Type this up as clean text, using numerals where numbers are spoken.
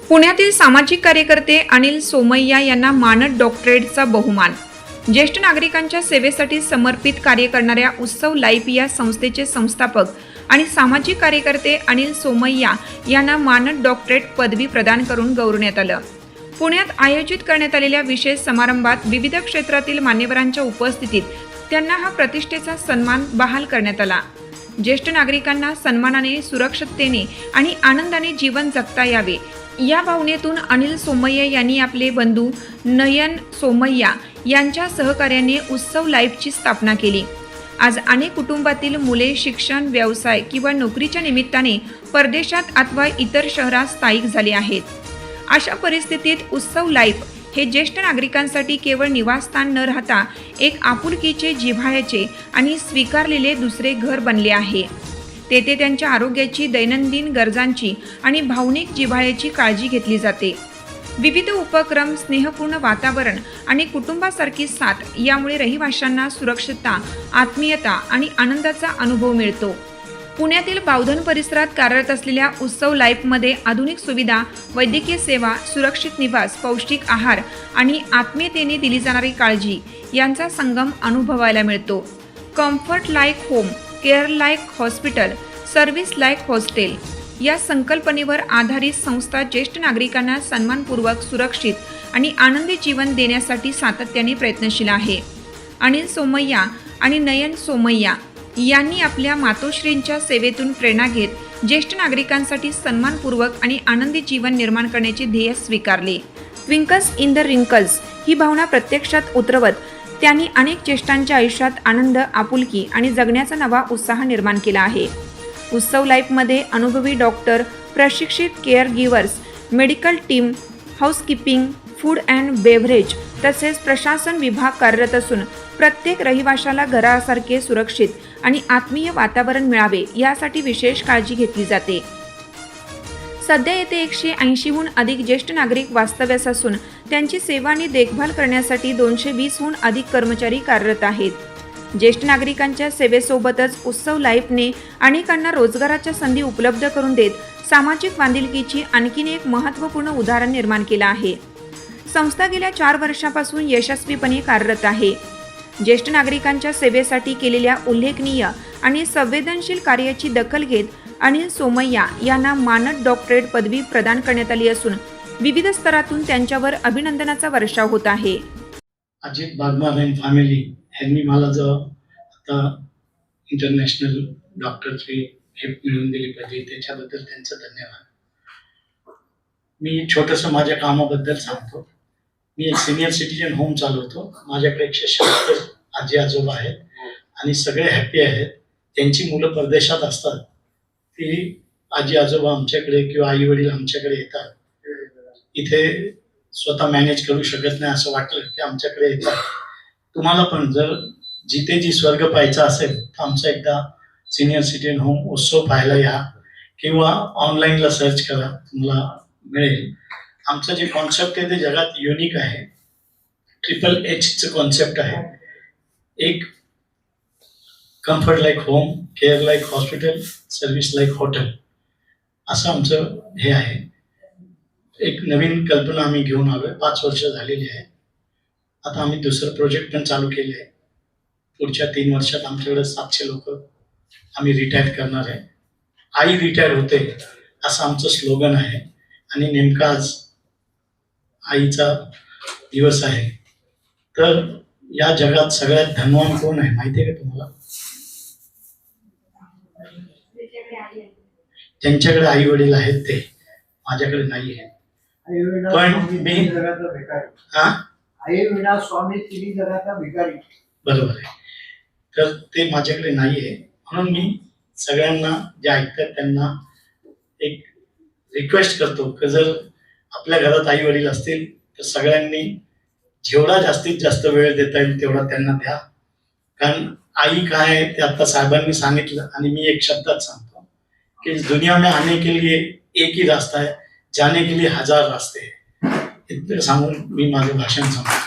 पुण्यातील सामाजिक कार्यकर्ते अनिल सोमय्या यांना मानद डॉक्टरेटचा बहुमान। ज्येष्ठ नागरिकांच्या सेवेसाठी समर्पित कार्य करणाऱ्या उत्सव लाईफ या संस्थेचे संस्थापक आणि सामाजिक कार्यकर्ते अनिल सोमय्या यांना मानद डॉक्टरेट पदवी प्रदान करून गौरवण्यात आलं। पुण्यात आयोजित करण्यात आलेल्या विशेष समारंभात विविध क्षेत्रातील मान्यवरांच्या उपस्थितीत त्यांना हा प्रतिष्ठेचा सन्मान बहाल करण्यात आला। ज्येष्ठ नागरिकांना सन्मानाने, सुरक्षिततेने आणि आनंदाने जीवन जगता यावे या भावनेतून अनिल सोमय्या यांनी आपले बंधू नयन सोमय्या यांच्या सहकार्याने उत्सव लाईफची स्थापना केली। आज अनेक कुटुंबातील मुले शिक्षण, व्यवसाय किंवा नोकरीच्या निमित्ताने परदेशात अथवा इतर शहरात स्थायिक झाले आहेत। अशा परिस्थितीत उत्सव लाईफ हे ज्येष्ठ नागरिकांसाठी केवळ निवासस्थान न राहता एक आपुलकीचे, जिव्हाळ्याचे आणि स्वीकारलेले दुसरे घर बनले आहे। तेथे त्यांच्या आरोग्याची, दैनंदिन गरजांची आणि भावनिक जिव्हाळ्याची काळजी घेतली जाते। विविध उपक्रम, स्नेहपूर्ण वातावरण आणि कुटुंबासारखी साथ यामुळे रहिवाशांना सुरक्षितता, आत्मीयता आणि आनंदाचा अनुभव मिळतो। पुण्यातील बावधन परिसरात कार्यरत असलेल्या उत्सव लाईफमध्ये आधुनिक सुविधा, वैद्यकीय सेवा, सुरक्षित निवास, पौष्टिक आहार आणि आत्मीयतेने दिली जाणारी काळजी यांचा संगम अनुभवायला मिळतो। Comfort like home, care like hospital, service like hostel या संकल्पनेवर आधारित संस्था ज्येष्ठ नागरिकांना सन्मानपूर्वक, सुरक्षित आणि आनंदी जीवन देण्यासाठी सातत्याने प्रयत्नशील आहे। अनिल सोमय्या आणि नयन सोमय्या यांनी आपल्या मातोश्रींच्या सेवेतून प्रेरणा घेत ज्येष्ठ नागरिकांसाठी सन्मानपूर्वक आणि आनंदी जीवन निर्माण करण्याचे ध्येय स्वीकारले। ट्विंकल्स इन द रिंकल्स ही भावना प्रत्यक्षात उतरवत त्यांनी अनेक ज्येष्ठांच्या आयुष्यात आनंद, आपुलकी आणि जगण्याचा नवा उत्साह निर्माण केला आहे। उत्सव लाईफमध्ये अनुभवी डॉक्टर, प्रशिक्षित care givers, medical team, housekeeping, food and beverage तसेच प्रशासन विभाग कार्यरत असून प्रत्येक रहिवाशाला घरासारखे सुरक्षित आणि आत्मीय वातावरण मिळावे यासाठी विशेष काळजी घेतली जाते। सध्या येथे 180हून अधिक ज्येष्ठ नागरिक वास्तव्यास असून त्यांची सेवा आणि देखभाल करण्यासाठी 220हून अधिक कर्मचारी कार्यरत आहेत। ज्येष्ठ नागरिकांच्या सेवेसोबतच उत्सव लाईफने अनेकांना रोजगाराच्या संधी उपलब्ध करून देत सामाजिक बांधिलकीची आणखीन एक महत्त्वपूर्ण उदाहरण निर्माण केलं आहे। संस्था गेल्या 4 वर्षांपासून यशस्वीपणे कार्यरत आहे। ज्येष्ठ नागरिकांच्या सेवेसाठी केलेल्या उल्लेखनीय आणि संवेदनशील कार्याची दखल घेत अनिल सोमय्या यांना मानद डॉक्टरेट पदवी प्रदान करण्यात आली असून विविध स्तरातून त्यांच्यावर अभिनंदनाचा वर्षाव होत आहे। अजित बागमार अँड फॅमिली यांनी मला जो आता इंटरनॅशनल डॉक्टरची गिफ्ट मिळवून दिली पाहिजे त्याच्याबद्दल त्यांचं धन्यवाद। मी छोटंसं माझ्या कामाबद्दल सांगतो। मी एक सिनियर सिटीजन होम चालवतो। माझ्याकडे 176 आजी आजोबा आहेत आणि सगळे हॅपी आहेत। त्यांची मुलं परदेशात असतात, ती आजी आजोबा आमच्याकडे किंवा आई वडील आमच्याकडे येतात। इथे स्वतः मॅनेज करू शकत नाही असं वाटलं की आमच्याकडे येतात। तुम्हाला पण जर जिथे जी स्वर्ग पाहायचा असेल तर आमचा एकदा सिनियर सिटीजन होम उत्सव पाहायला या किंवा ऑनलाईनला सर्च करा, तुम्हाला मिळेल। आमचं जे कॉन्सेप्ट आहे ते जगात युनिक आहे। HHचं कॉन्सेप्ट आहे। एक comfort like home, care like hospital, service like hotel असं आमचं हे आहे। एक नवीन कल्पना आम्ही घेऊन आलोय। 5 वर्ष झालेली आहे। आता आम्ही दुसरं प्रोजेक्ट पण चालू केले आहे। पुढच्या 3 वर्षात आमच्याकडे 700 लोक आम्ही रिटायर करणार आहे। आई रिटायर होते असं आमचं स्लोगन आहे आणि नेमका आज आईचा दिवस आहे। तर या जगात सगळ्यात धनवान कोण आहे माहिती आहे का तुम्हाला? त्यांच्याकडे आई वडील आहेत, ते माझ्याकडे नाही आहे। पण मी आई विना स्वामी तिन्ही जगाचा भिकारी, बरोबर आहे। तर ते माझ्याकडे नाही आहे, म्हणून मी सगळ्यांना जे ऐकतात त्यांना एक रिक्वेस्ट करतो की जर आपल्या घरात आई वडील असतील तर सगळ्यांनी जेवढा जास्तीत जास्त वेळ देता येईल तेवढा त्यांना द्या। कारण आई काय आहे ते आता साहेबांनी सांगितलं आणि मी एक शब्दात सांगतो कि दुनिया में आने के लिए एक ही रास्ता है, जाने के लिए 1000 रास्ते हैं। इतकं सांगून मी माझं भाषण संपवतो।